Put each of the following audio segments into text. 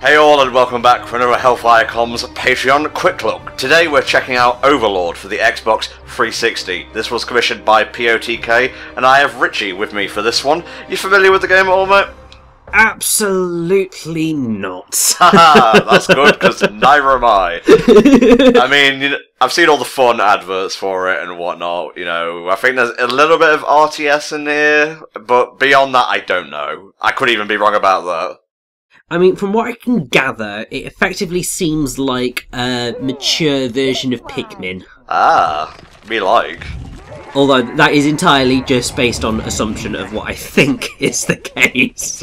Hey all and welcome back for another HellfireComms Patreon Quick Look. Today we're checking out Overlord for the Xbox 360. This was commissioned by POTK and I have Richie with me for this one. You familiar with the game at all, mate? Absolutely not. Haha, that's good because neither am I. I mean, you know, I've seen all the fun adverts for it and whatnot, you know. I think there's a little bit of RTS in here, but beyond that I don't know. I could even be wrong about that. I mean, from what I can gather, it effectively seems like a mature version of Pikmin. Ah, me like. Although that is entirely just based on assumption of what I think is the case.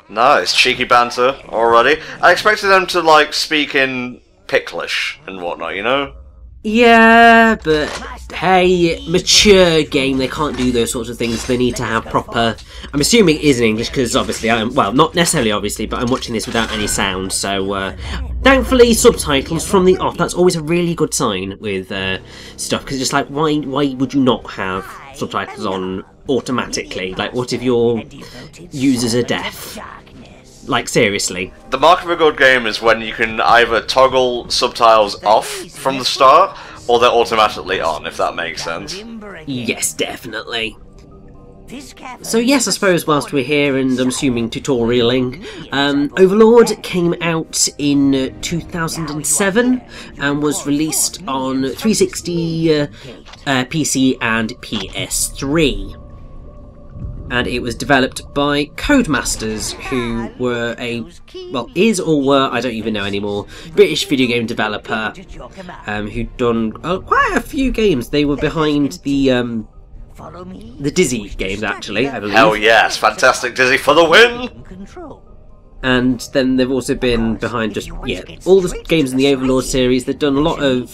Nice, cheeky banter already. I expected them to, like, speak in Picklish and whatnot, you know? Yeah, but hey, mature game, they can't do those sorts of things. They need to have proper... I'm assuming it is in English because obviously well, not necessarily obviously, but I'm watching this without any sound, so thankfully subtitles from the off. That's always a really good sign with stuff, because it's just like, why would you not have subtitles on automatically? Like, what if your users are deaf? Like, seriously. The mark of a good game is when you can either toggle subtitles off from the start, or they're automatically on, if that makes sense. Yes, definitely. So yes, I suppose whilst we're here, and I'm assuming tutorialing, Overlord came out in 2007 and was released on 360, PC and PS3. And it was developed by Codemasters, who were is or were, I don't even know anymore, British video game developer, who'd done quite a few games. They were behind the Dizzy games, actually, I believe. Hell yes, fantastic Dizzy for the win! And then they've also been behind just, all the games in the Overlord series. They've done a lot of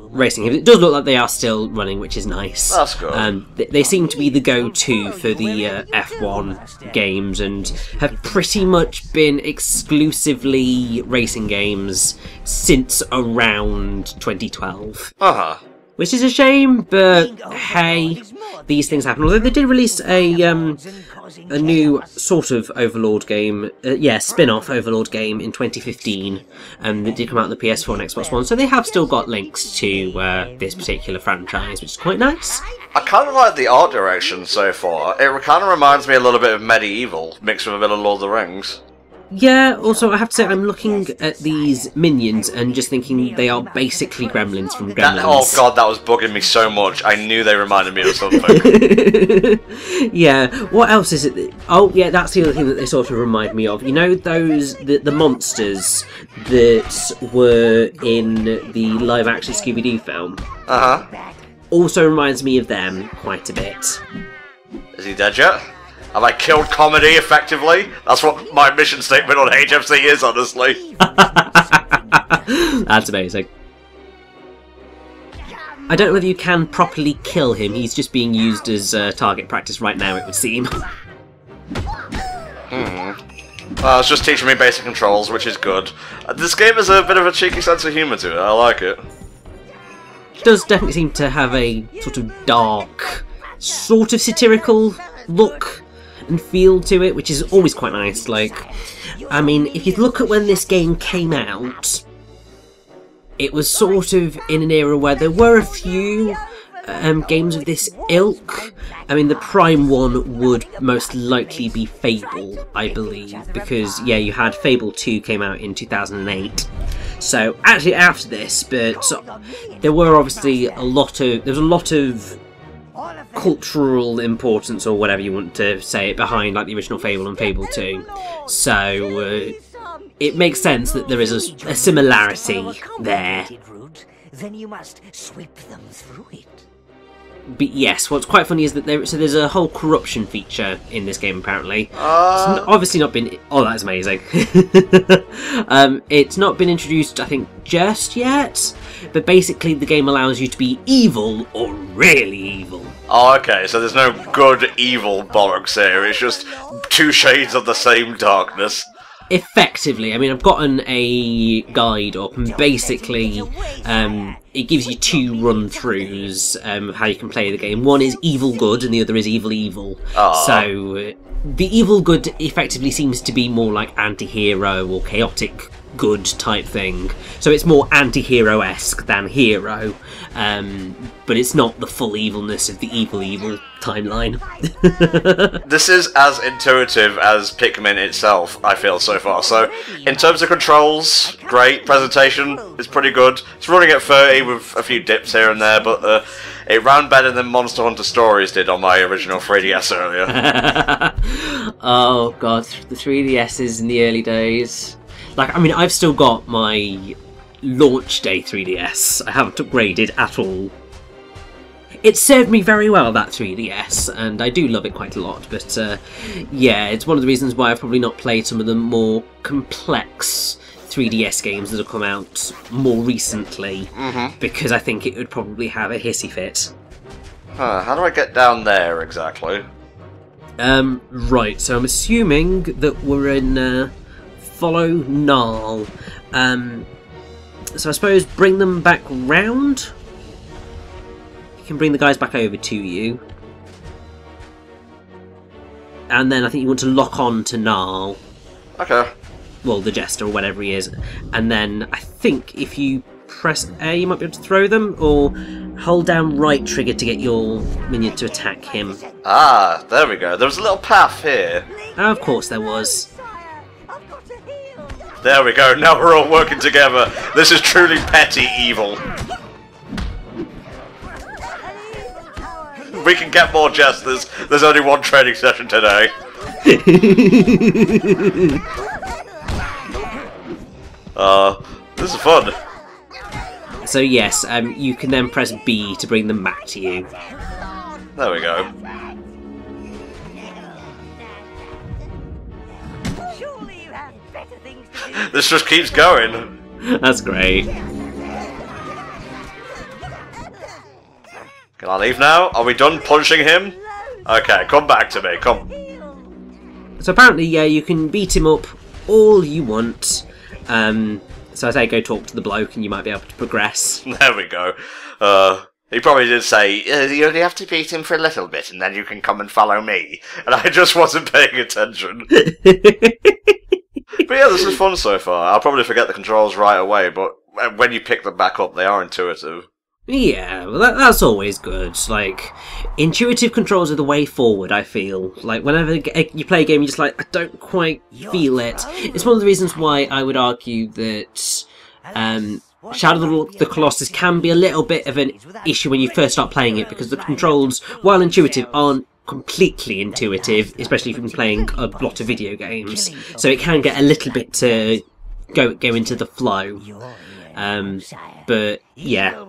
racing games. It does look like they are still running, which is nice. That's good. They seem to be the go-to for the F1 games, and have pretty much been exclusively racing games since around 2012. Uh-huh. Which is a shame, but hey, these things happen. Although they did release a new sort of Overlord game, spin-off Overlord game in 2015, and that did come out on the PS4 and Xbox One, so they have still got links to this particular franchise, which is quite nice. I kind of like the art direction so far. It kind of reminds me a little bit of Medieval, mixed with a bit of Lord of the Rings. Yeah, also I have to say, I'm looking at these minions and just thinking they are basically gremlins from Gremlins. Oh god, that was bugging me so much. I knew they reminded me of something. Yeah, what else is it? Oh yeah, that's the other thing that they sort of remind me of. You know those, the monsters that were in the live-action Scooby-Doo film? Uh-huh. Also reminds me of them quite a bit. Is he dead yet? Have I killed comedy effectively? That's what my mission statement on HFC is, honestly. That's amazing. I don't know whether you can properly kill him. He's just being used as target practice right now, it would seem. Well, it's just teaching me basic controls, which is good. This game has a bit of a cheeky sense of humour to it. I like it. It does definitely seem to have a sort of dark, sort of satirical look and feel to it, which is always quite nice. Like, I mean, if you look at when this game came out, it was sort of in an era where there were a few games of this ilk. I mean, the prime one would most likely be Fable, I believe, because, yeah, you had Fable 2 came out in 2008. So, actually after this, but there were obviously there was a lot of cultural importance, or whatever you want to say it, behind like the original Fable and Fable 2. So it makes sense that there is a similarity there. Then you must sweep them through it. But yes, what's quite funny is that there's a whole corruption feature in this game, apparently. It's obviously not been... Oh, that's amazing. It's not been introduced, I think, just yet, but basically the game allows you to be evil or really evil. Oh, okay, so there's no good, evil bollocks here, it's just two shades of the same darkness. Effectively, I mean, I've gotten a guide up, and basically, it gives you 2 run-throughs of how you can play the game. One is evil good, and the other is evil evil. So, the evil good effectively seems to be more like anti-hero or chaotic good type thing. So it's more anti-hero-esque than hero, but it's not the full evilness of the evil evil timeline. This is as intuitive as Pikmin itself, I feel, so far. So, in terms of controls, great. Presentation is pretty good. It's running at 30 with a few dips here and there, but it ran better than Monster Hunter Stories did on my original 3DS earlier. Oh god, the 3DSs in the early days. Like, I mean, I've still got my launch day 3DS. I haven't upgraded at all. It served me very well, that 3DS, and I do love it quite a lot, but yeah, it's one of the reasons why I've probably not played some of the more complex 3DS games that have come out more recently, because I think it would probably have a hissy fit. How do I get down there, exactly? Right, so I'm assuming that we're in Follow Gnarl. So I suppose bring them back round? You can bring the guys back over to you. And then I think you want to lock on to Gnarl. Okay. Well, the Jester or whatever he is. And then I think if you press A, you might be able to throw them, or hold down right trigger to get your minion to attack him. Ah, there we go. There was a little path here. Of course there was. There we go, now we're all working together. This is truly petty evil. We can get more jesters. There's only one training session today. This is fun. So yes, you can then press B to bring them back to you. There we go. This just keeps going. That's great. Can I leave now? Are we done punching him? Okay, come back to me, come. So apparently, yeah, you can beat him up all you want. So I say go talk to the bloke and you might be able to progress. There we go. He probably did say, you only have to beat him for a little bit and then you can come and follow me. And I just wasn't paying attention. But yeah, this is fun so far. I'll probably forget the controls right away, but when you pick them back up, they are intuitive. Yeah, well that's always good. Like, intuitive controls are the way forward, I feel. Like, whenever you play a game, you're just like, I don't quite feel it. It's one of the reasons why I would argue that Shadow of the Colossus can be a little bit of an issue when you first start playing it, because the controls, while intuitive, aren't completely intuitive, especially if you've been playing a lot of video games. So it can get a little bit to go into the flow. But yeah,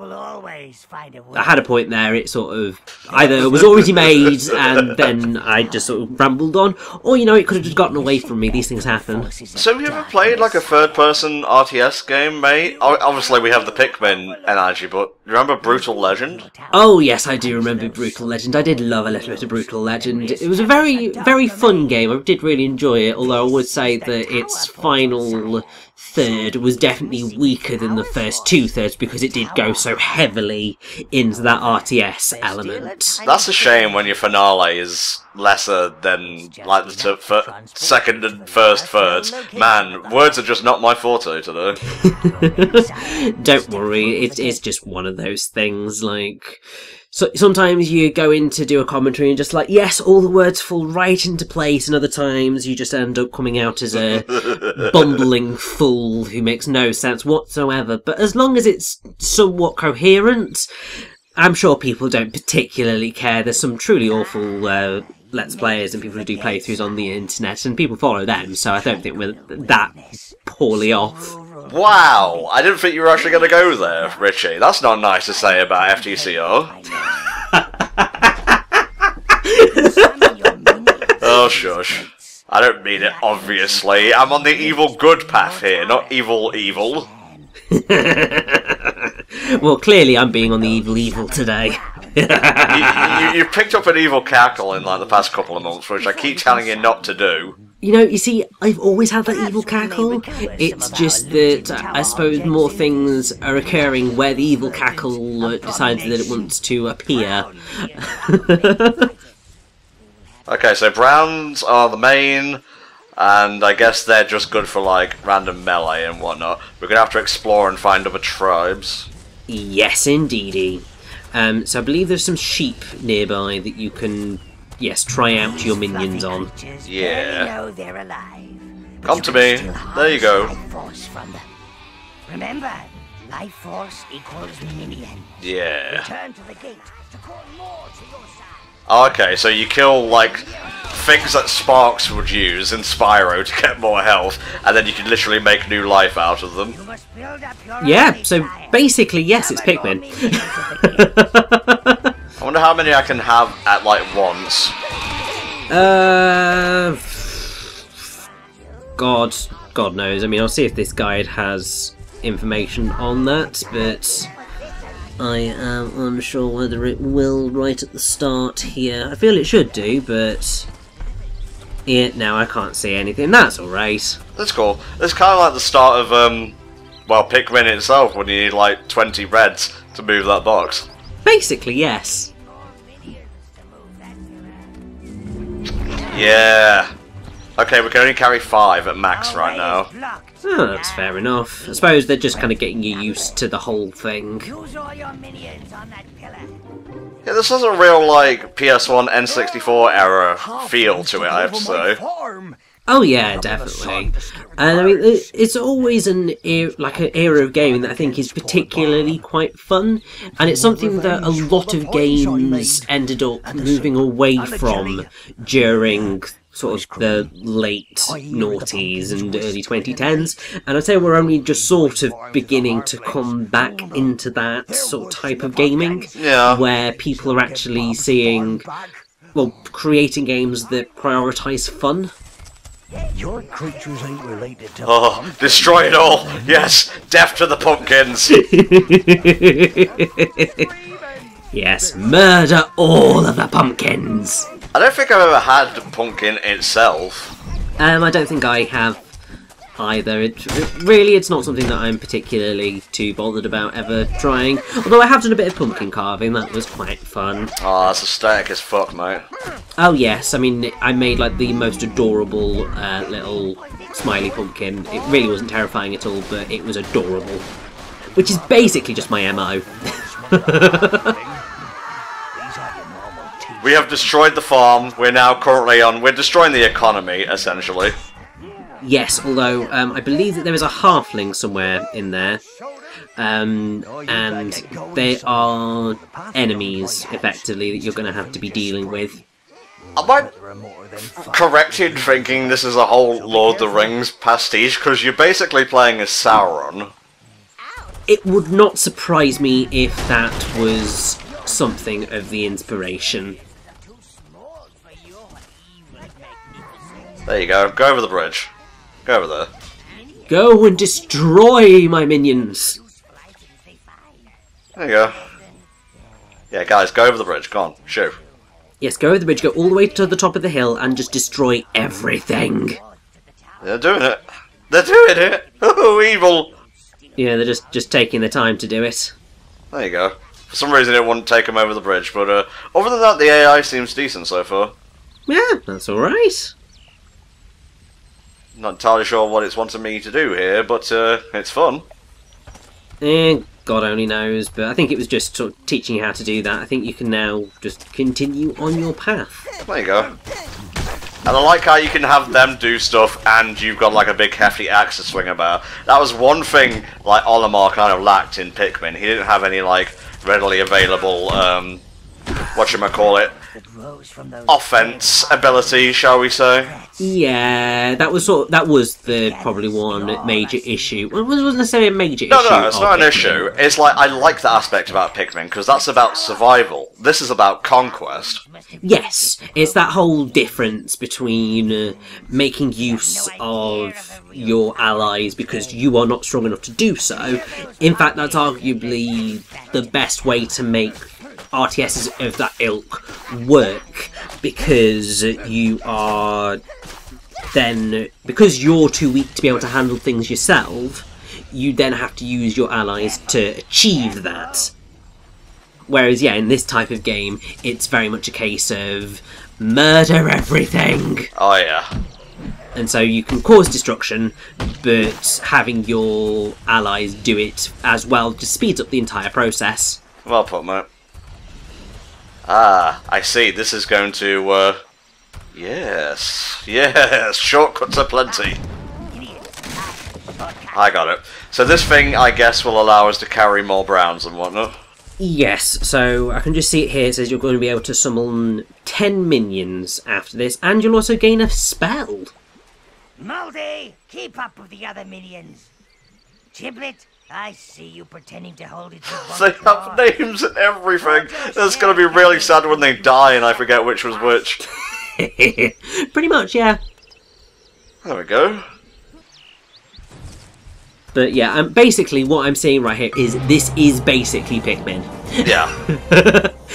I had a point there. It sort of either was already made and then I just sort of rambled on, or you know, it could have just gotten away from me. These things happen. So have you ever played like a third-person RTS game, mate? Obviously we have the Pikmin analogy, but remember Brutal Legend? Oh yes, I do remember Brutal Legend. I did love a little bit of Brutal Legend. It was a very, very fun game. I did really enjoy it, although I would say that its final third was definitely weaker than the first 2/3 because it did go so heavily into that RTS element. That's a shame when your finale is lesser than like the second and first thirds. Man, words are just not my forte today. Don't worry, it's just one of those things. Like, so sometimes you go in to do a commentary and just like, yes, all the words fall right into place, and other times you just end up coming out as a bumbling fool who makes no sense whatsoever. But as long as it's somewhat coherent, I'm sure people don't particularly care. There's some truly awful Let's Players and people who do playthroughs on the internet, and people follow them, so I don't think we're that poorly off. Wow, I didn't think you were actually going to go there, Richie. That's not nice to say about FTCO. Oh, shush. I don't mean it, obviously. I'm on the evil good path here, not evil evil. Well, clearly I'm being on the evil evil today. you picked up an evil cackle in like the past couple of months, which I keep telling you not to do. You know, you see, I've always had that evil cackle. It's just that I suppose more things are occurring where the evil cackle decides that it wants to appear. Okay, so browns are the main, and I guess they're just good for like random melee and whatnot. We're gonna have to explore and find other tribes. Yes, indeedy. So I believe there's some sheep nearby that you can, yes, try out your minions on. Yeah. They're alive. Come to me. There you go. Life force from them. Remember, life force equals minion. Yeah. Return to the gate to call more to your side. Okay, so you kill like things that Sparks would use in Spyro to get more health, and then you can literally make new life out of them. You must build up your Yeah, so basically, yes, it's Pikmin. I wonder how many I can have at like once. God knows. I mean, I'll see if this guide has information on that, but I am unsure whether it will right at the start here. I feel it should do, but yeah, no, I can't see anything. That's alright. That's cool. It's kind of like the start of well, Pikmin itself, when you need like 20 reds to move that box. Basically, yes. Yeah. Okay, we can only carry 5 at max right now. Oh, that's fair enough. I suppose they're just kind of getting you used to the whole thing. Use all your minions on that pillar. Yeah, this has a real like PS1 N64 era feel to it, I have to say. Oh yeah, definitely. And I mean, it's always an era of gaming that I think is particularly quite fun, and it's something that a lot of games ended up moving away from during sort of the late noughties and early 2010s, and I'd say we're only just sort of beginning to come back into that sort of type of gaming, Yeah. where people are actually seeing, well, creating games that prioritise fun. Your creatures ain't related to Oh, destroy it all! Yes! Death to the pumpkins! Yes, murder all of the pumpkins! I don't think I've ever had pumpkin itself. I don't think I have either. It's not something that I'm particularly too bothered about ever trying. Although I have done a bit of pumpkin carving, that was quite fun. Oh, that's aesthetic as fuck, mate. Oh yes, I mean, I made like the most adorable little smiley pumpkin. It really wasn't terrifying at all, but it was adorable. Which is basically just my MO. We have destroyed the farm. We're now currently we're destroying the economy, essentially. Yes, although I believe that there is a halfling somewhere in there. And they are enemies, effectively, that you're going to have to be dealing with. Am I correct in thinking this is a whole Lord of the Rings pastiche? Because you're basically playing as Sauron. It would not surprise me if that was something of the inspiration. There you go. Go over the bridge. Go over there. Go and destroy my minions! There you go. Yeah, guys, go over the bridge. Go on. Shoot. Yes, go over the bridge, go all the way to the top of the hill, and just destroy everything. They're doing it. They're doing it! Oh, evil! Yeah, they're just taking the time to do it. There you go. For some reason it wouldn't take them over the bridge, but other than that, the AI seems decent so far. Yeah, that's alright. Not entirely sure what it's wanting me to do here, but it's fun. God only knows, but I think it was just sort of teaching you how to do that. I think you can now just continue on your path. There you go. And I like how you can have them do stuff and you've got like a big hefty axe to swing about. That was one thing like Olimar kind of lacked in Pikmin. He didn't have any like readily available, whatchamacallit, offense ability, shall we say. Yeah, that was the probably one major issue. Well, it wasn't necessarily a major issue. No, it's not an Pikmin. issue. It's like, I like the aspect about Pikmin, because that's about survival. This is about conquest. Yes, it's that whole difference between making use of your allies because you are not strong enough to do so. In fact, that's arguably the best way to make RTSs of that ilk work, because you are then because you're too weak to be able to handle things yourself, you then have to use your allies to achieve that. Whereas, yeah, in this type of game, it's very much a case of murder everything. Oh yeah. And so you can cause destruction, but having your allies do it as well just speeds up the entire process. Well put, mate. Ah, I see. This is going to, yes, shortcuts are plenty. I got it. So this thing, I guess, will allow us to carry more browns and whatnot. Yes, so I can just see it here. It says you're going to be able to summon 10 minions after this, and you'll also gain a spell. Moldy, keep up with the other minions. Giblet, I see you pretending to hold it. They have names and everything. That's going to be really sad when they die and I forget which was which. Pretty much, yeah. There we go. But yeah, basically what I'm saying right here is this is basically Pikmin. Yeah.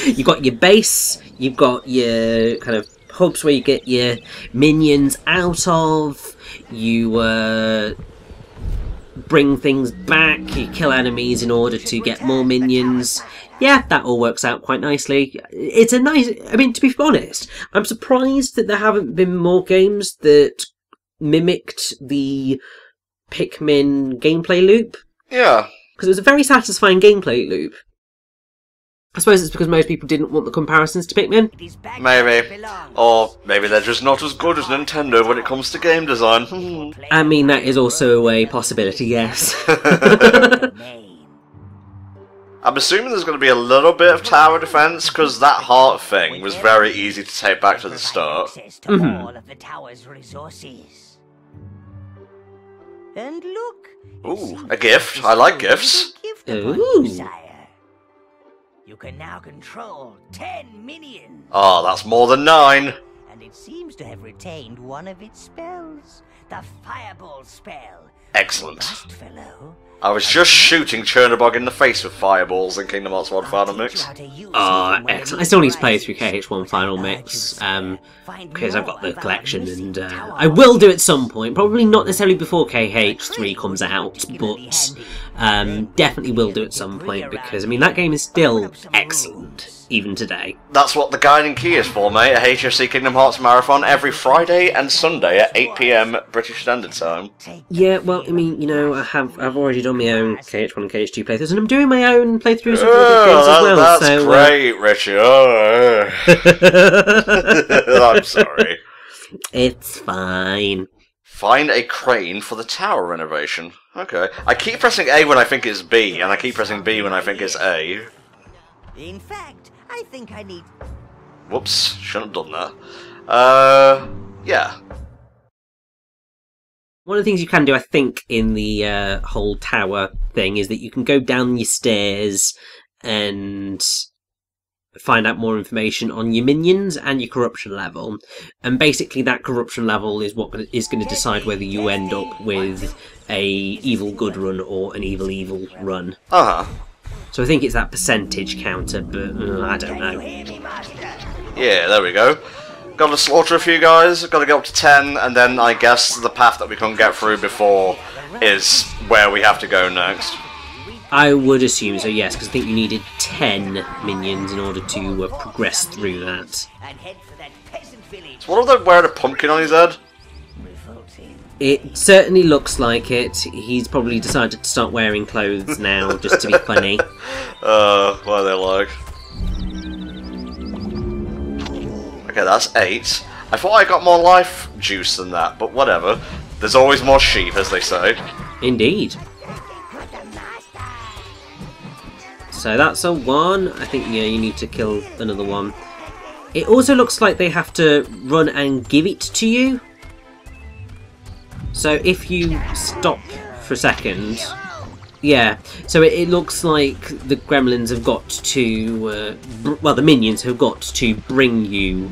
You've got your base, you've got your kind of hubs where you get your minions out of, you bring things back, you kill enemies in order to get more minions. Yeah, that all works out quite nicely. It's a nice... I mean, to be honest, I'm surprised that there haven't been more games that mimicked the Pikmin gameplay loop. Yeah. Because it was a very satisfying gameplay loop. I suppose it's because most people didn't want the comparisons to Pikmin. Maybe. Or maybe they're just not as good as Nintendo when it comes to game design. I mean, that is also a possibility, yes. I'm assuming there's going to be a little bit of tower defense, because that heart thing was very easy to take back to the start. All of the tower's resources. And look. Ooh, a gift. I like gifts. Ooh. You can now control 10 minions. Oh, that's more than 9. And it seems to have retained one of its spells. The Fireball spell. Excellent. Robust fellow. I was just shooting Chernobog in the face with fireballs in Kingdom Hearts 1 Final Mix. Excellent. I still need to play through KH1 Final Mix, because I've got the collection, and I will do at some point. Probably not necessarily before KH3 comes out, but definitely will do at some point, because, I mean, that game is still excellent, even today. That's what the guiding key is for, mate. A HFC Kingdom Hearts Marathon every Friday and Sunday at 8 PM British Standard Time. Yeah, well, I mean, you know, I've already done my own KH1 and KH2 playthroughs, and I'm doing my own playthroughs of other games as well. That's so, great, Richie. I'm sorry. It's fine. Find a crane for the tower renovation. Okay. I keep pressing A when I think it's B, and I keep pressing B when I think it's A. In fact, I think I need... Whoops, shouldn't have done that. Yeah. One of the things you can do, I think, in the whole tower thing is that you can go down your stairs and find out more information on your minions and your corruption level. And basically that corruption level is what is going to decide whether you end up with a evil good run or an evil run. Uh-huh. So I think it's that percentage counter, but I don't know. Yeah, there we go. Got to slaughter a few guys, got to get up to 10, and then I guess the path that we couldn't get through before is where we have to go next. I would assume so, yes, because I think you needed 10 minions in order to progress through that. So what if they wearing a pumpkin on his head? It certainly looks like it. He's probably decided to start wearing clothes now, just to be funny. What are they like? Okay, that's 8. I thought I got more life juice than that, but whatever. There's always more sheep, as they say. Indeed. So that's a 1. I think, yeah, you need to kill another one. It also looks like they have to run and give it to you. So if you stop for a second... Yeah, so it looks like the gremlins have got to... well, the minions have got to bring you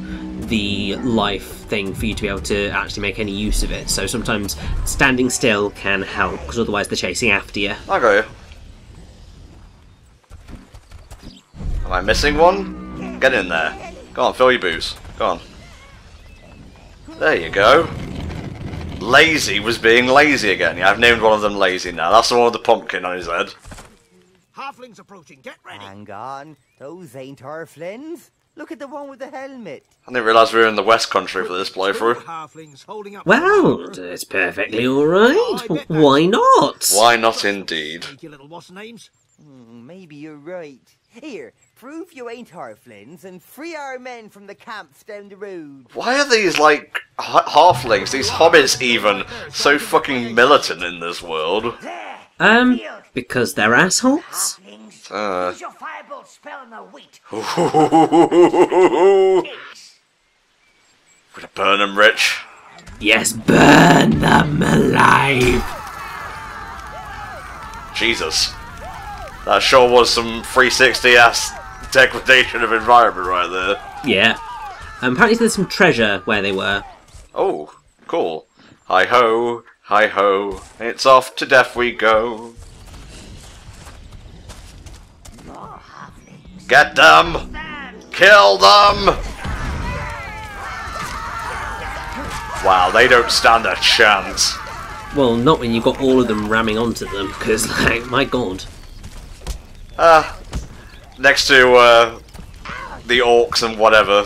the life thing for you to be able to actually make any use of it. So sometimes standing still can help, because otherwise they're chasing after you. I got you. Am I missing one? Get in there. Go on, fill your booze. Go on. There you go. Lazy was being lazy again. Yeah, I've named one of them Lazy now. That's the one with the pumpkin on his head. Halflings approaching, get ready! Hang on, those ain't halflings. Look at the one with the helmet. I didn't realise we were in the West Country for this playthrough. Halflings holding up. Well, it's perfectly alright. Why not? Why not indeed? Take your little what's names. Maybe you're right. Here, prove you ain't halflings and free our men from the camps down the road. Why are these, like, halflings, these hobbits even, so fucking militant in this world? Because they're assholes? Use your firebolt spell on the wheat. We're gonna burn them, Rich. Yes, burn them alive! Jesus. That sure was some 360-ass degradation of environment right there. Yeah. Apparently there's some treasure where they were. Oh, cool. Hi-ho, hi-ho, it's off to death we go. Get them! Kill them! Wow, they don't stand a chance. Well, not when you've got all of them ramming onto them, because, like, my god. Next to, the orcs and whatever,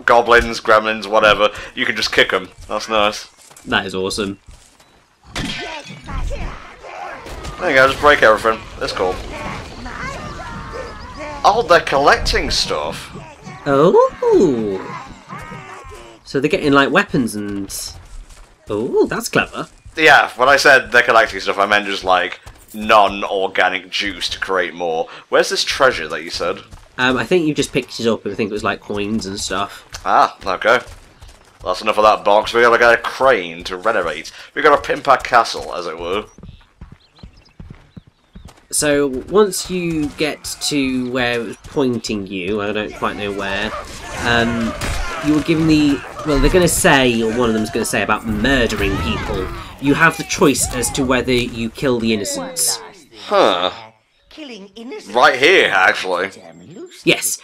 goblins, gremlins, whatever, you can just kick them. That's nice. That is awesome. There you go, just break everything. That's cool. Oh, they're collecting stuff. Oh! So they're getting, like, weapons and... Oh, that's clever. Yeah, when I said they're collecting stuff, I meant just, like, non-organic juice to create more. Where's this treasure that you said? I think you just picked it up, and I think it was, like, coins and stuff. Ah, okay. That's enough of that box. We gotta get a crane to renovate. We gotta pimp our castle, as it were. So, once you get to where it was pointing you, I don't quite know where, you were given the... Well, they're going to say, or one of them's going to say about murdering people. You have the choice as to whether you kill the innocents. Huh. Right here, actually. Yes,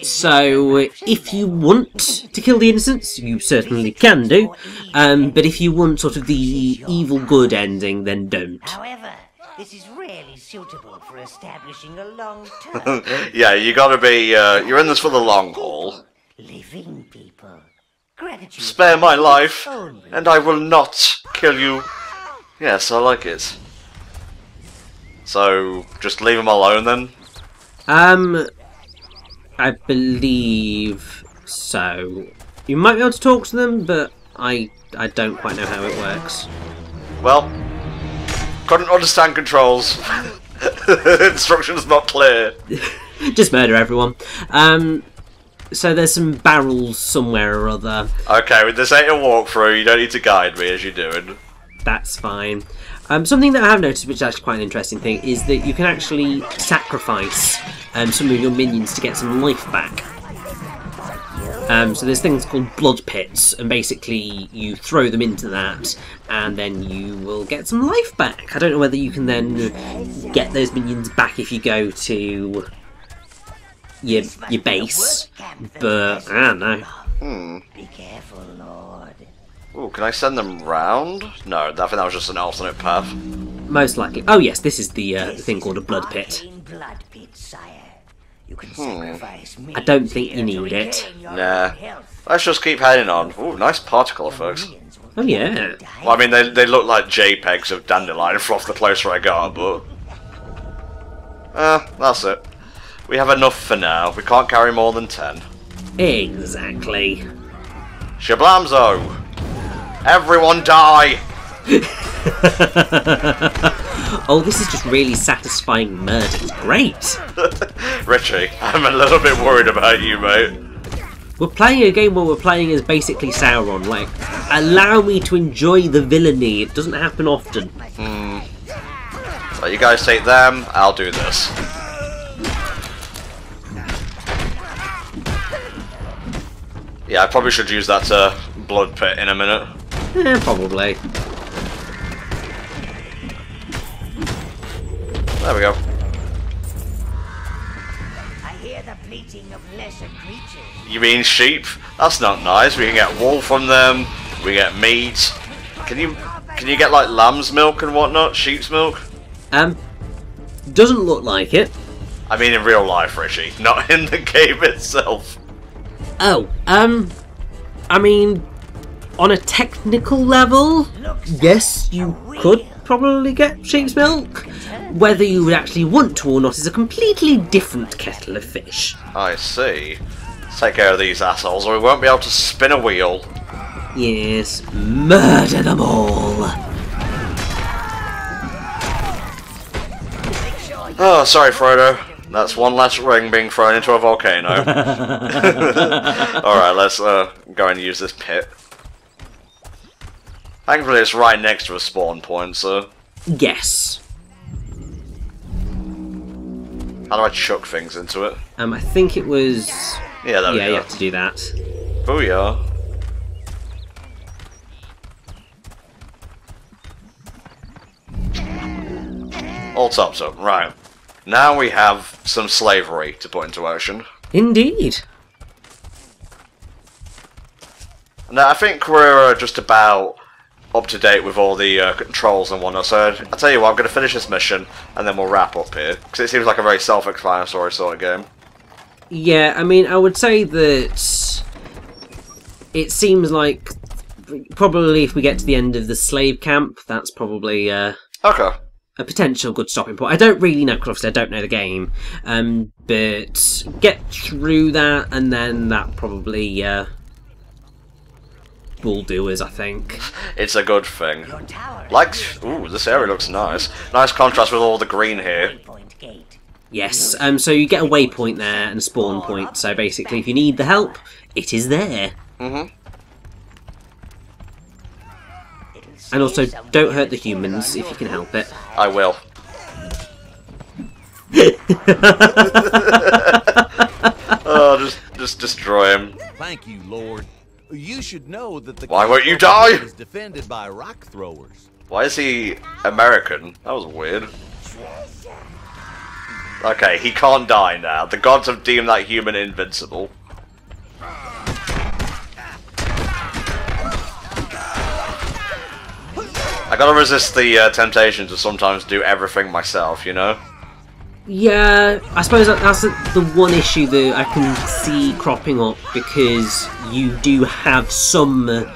so if you want to kill the innocents, you certainly can do, but if you want sort of the evil-good ending, then don't. However, this is really suitable for establishing a long term. Yeah, you gotta be, you're in this for the long haul. Living people. Gratitude. Spare my life, and I will not kill you. Yes, I like it. So, just leave them alone then? I believe so. You might be able to talk to them, but I don't quite know how it works. Well, couldn't understand controls. Instructions not clear. Just murder everyone. So there's some barrels somewhere or other. Okay, this ain't a walkthrough, you don't need to guide me as you're doing. That's fine. Something that I have noticed, which is actually quite an interesting thing, is that you can actually sacrifice some of your minions to get some life back. So there's things called blood pits, and basically you throw them into that, and then you will get some life back. I don't know whether you can then get those minions back if you go to your base, but I don't know. Be careful, Lord. Ooh, can I send them round? No, I think that was just an alternate path. Most likely. Oh yes, this is the thing called a blood pit. Blood pit, sire. You can sacrifice me. I don't think you need it. Nah. Let's just keep heading on. Ooh, nice particle effects. Oh yeah. Well, I mean, they look like JPEGs of dandelion fluff the closer I got, but... that's it. We have enough for now. We can't carry more than 10. Exactly. Shablamzo! Everyone die! Oh, this is just really satisfying murder. It's great. Richie, I'm a little bit worried about you, mate. We're playing a game where we're playing as basically Sauron. Like, allow me to enjoy the villainy. It doesn't happen often. So you guys take them, I'll do this. Yeah, I probably should use that blood pit in a minute. Yeah, probably. There we go. I hear the bleating of lesser creatures. You mean sheep? That's not nice. We can get wool from them, we get meat. Can you get like lamb's milk and whatnot? Sheep's milk? Doesn't look like it. I mean in real life, Richie, not in the game itself. Oh, I mean, on a technical level, yes, you could probably get sheep's milk. Whether you would actually want to or not is a completely different kettle of fish. I see. Let's take care of these assholes or we won't be able to spin a wheel. Yes, murder them all. Oh, sorry, Frodo. That's one less ring being thrown into a volcano. Alright, let's go and use this pit. Thankfully it's right next to a spawn point, so... Yes. How do I chuck things into it? I think it was... Yeah, there we go. Yeah, you have to do that. Booyah. All tops up, right. Now we have some slavery to put into action. Indeed. Now, I think we're just about up to date with all the controls and whatnot, so I'll tell you what, I'm going to finish this mission and then we'll wrap up here, because it seems like a very self-explanatory sort of game. Yeah, I mean, I would say that it seems like probably if we get to the end of the slave camp, that's probably Okay. a potential good stopping point. I don't really know, because obviously I don't know the game, but get through that and then that probably will do us, I think. It's a good thing. Like, ooh, this area looks nice. Nice contrast with all the green here. Yes, so you get a waypoint there and a spawn point, so basically if you need the help, it is there. Mm-hmm. And also, don't hurt the humans if you can help it. I will. Oh, just destroy him. Thank you, Lord. You should know that the Why won't you die? is defended by rock throwers. Why is he American? That was weird. Okay, he can't die now. The gods have deemed that human invincible. I gotta resist the temptation to sometimes do everything myself, you know? Yeah, I suppose that's the one issue that I can see cropping up, because you do have some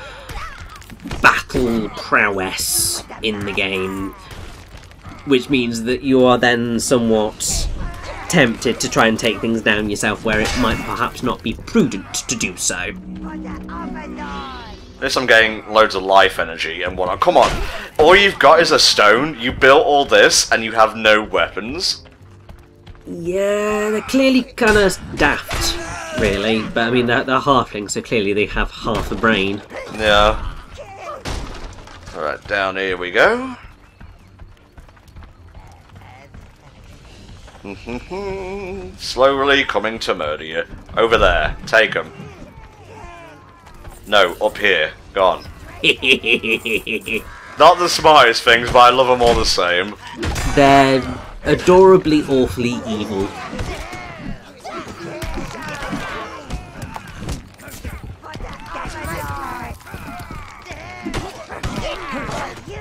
battle prowess in the game, which means that you are then somewhat tempted to try and take things down yourself where it might perhaps not be prudent to do so. At least I'm getting loads of life energy and whatnot. Come on, all you've got is a stone, you built all this, and you have no weapons? Yeah, they're clearly kind of daft, really, but I mean, they're halflings, so clearly they have half a brain. Yeah. Alright, down here we go. Slowly coming to murder you. Over there, take them. No, up here. Gone. Not the smartest things, but I love them all the same. They're adorably, awfully evil.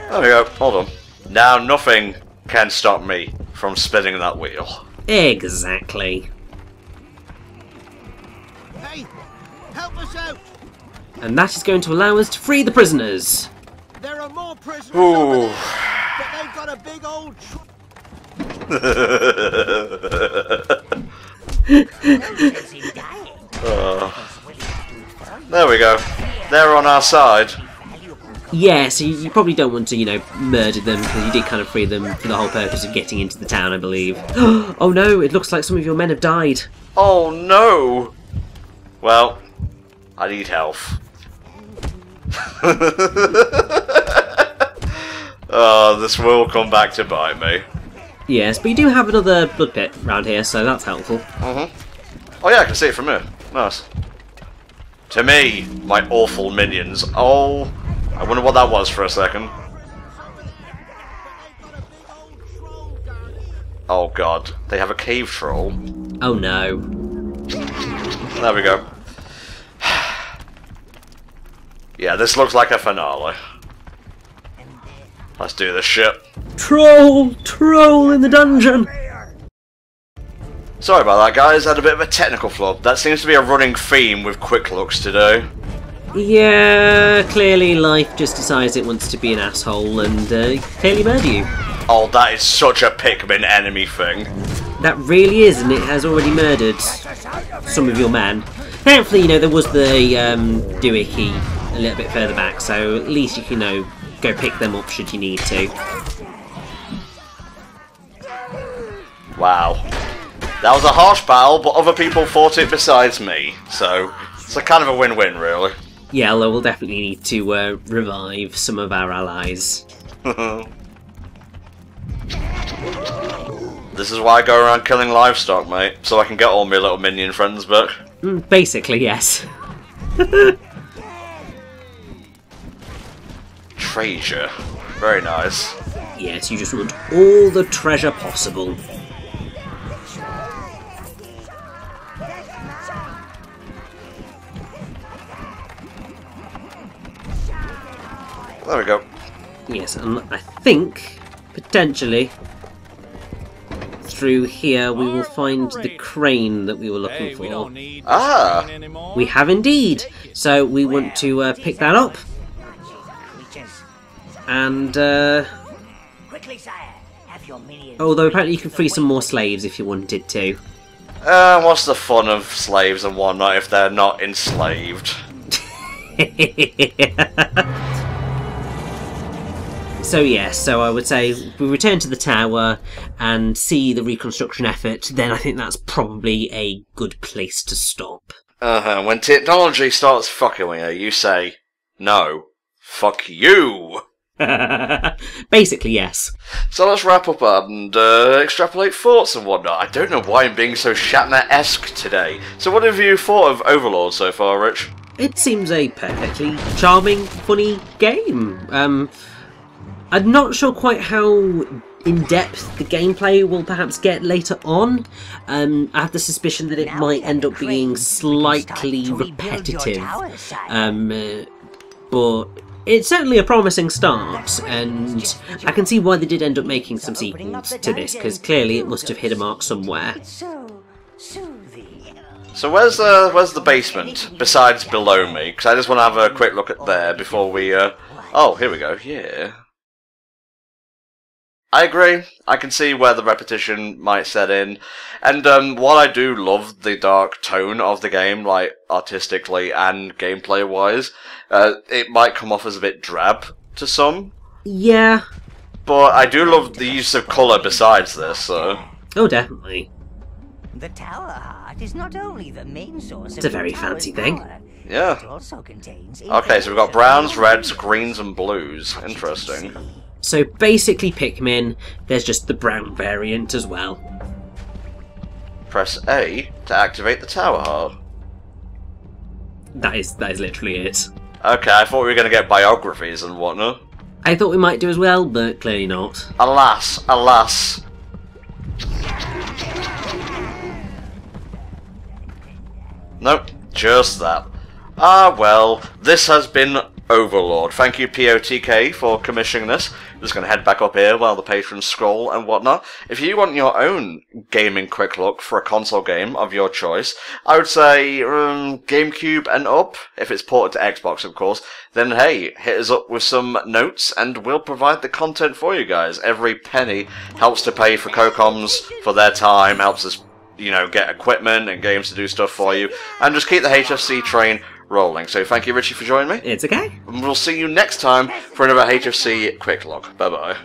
There we go, hold on. Now nothing can stop me from spinning that wheel. Exactly. Hey, help us out! And that is going to allow us to free the prisoners. There are more prisoners Ooh. over there, but they've got a big old There we go. They're on our side. Yeah, so you probably don't want to, you know, murder them, because you did kind of free them for the whole purpose of getting into the town, I believe. Oh no, it looks like some of your men have died. Oh no! Well, I need health. Oh, this will come back to bite me. Yes, but you do have another blood pit around here, so that's helpful. Oh yeah, I can see it from here. Nice. To me, my awful minions. Oh, I wonder what that was for a second. Oh god, they have a cave troll. Oh no. There we go. Yeah, this looks like a finale. Let's do this shit. Troll! Troll in the dungeon! Sorry about that, guys. Had a bit of a technical flub. That seems to be a running theme with Quick Looks today. Yeah, clearly life just decides it wants to be an asshole and clearly murder you. Oh, that is such a Pikmin enemy thing. That really is, and it has already murdered some of your men. Thankfully, you know, there was the doohickey a little bit further back, so at least you can, you know, go pick them up should you need to. Wow. That was a harsh battle, but other people fought it besides me, so it's a kind of a win-win, really. Yeah, although we'll definitely need to revive some of our allies. This is why I go around killing livestock, mate, so I can get all my little minion friends back. Basically, yes. Treasure. Very nice. Yes, you just want all the treasure possible. There we go. Yes, and I think, potentially, through here we will find the crane that we were looking for. Ah! We have indeed! So we want to pick that up. And, Quickly, sire. Have your minions. although apparently you can free some more slaves if you wanted to. What's the fun of slaves and whatnot if they're not enslaved? So yes, so I would say if we return to the tower and see the reconstruction effort, then I think that's probably a good place to stop. When technology starts fucking with you, you say, no, fuck you! Basically, yes. So let's wrap up and extrapolate thoughts and whatnot. I don't know why I'm being so Shatner-esque today. So what have you thought of Overlord so far, Rich? It seems a perfectly charming, funny game. I'm not sure quite how in-depth the gameplay will perhaps get later on. I have the suspicion that it might end up being slightly repetitive. But it's certainly a promising start, and I can see why they did end up making some sequels to this, because clearly it must have hit a mark somewhere. So soothing. So where's the basement, besides below me? Because I just want to have a quick look at there before we, Oh, here we go, yeah. I agree. I can see where the repetition might set in. And while I do love the dark tone of the game, like artistically and gameplay-wise, it might come off as a bit drab to some. Yeah. But I do love the use of colour besides this, so... Oh, definitely. The Tower Heart is not only the main source It's of a very the tower's fancy thing. power, Yeah. it also contains Okay, so we've got browns, reds, greens and blues. Interesting. So basically Pikmin, there's just the brown variant as well. Press A to activate the tower heart. That is literally it. Okay, I thought we were going to get biographies and whatnot. I thought we might do as well, but clearly not. Alas, alas. Nope, just that. Ah, well, this has been Overlord. Thank you, POTK, for commissioning this. I'm just going to head back up here while the patrons scroll and whatnot. If you want your own gaming quick look for a console game of your choice, I would say GameCube and up, if it's ported to Xbox, of course, then hey, hit us up with some notes and we'll provide the content for you guys. Every penny helps to pay for co-comms for their time, helps us, you know, get equipment and games to do stuff for you, and just keep the HFC train rolling. So thank you, Richie, for joining me. It's okay. And we'll see you next time for another HFC Quick Look. Bye-bye.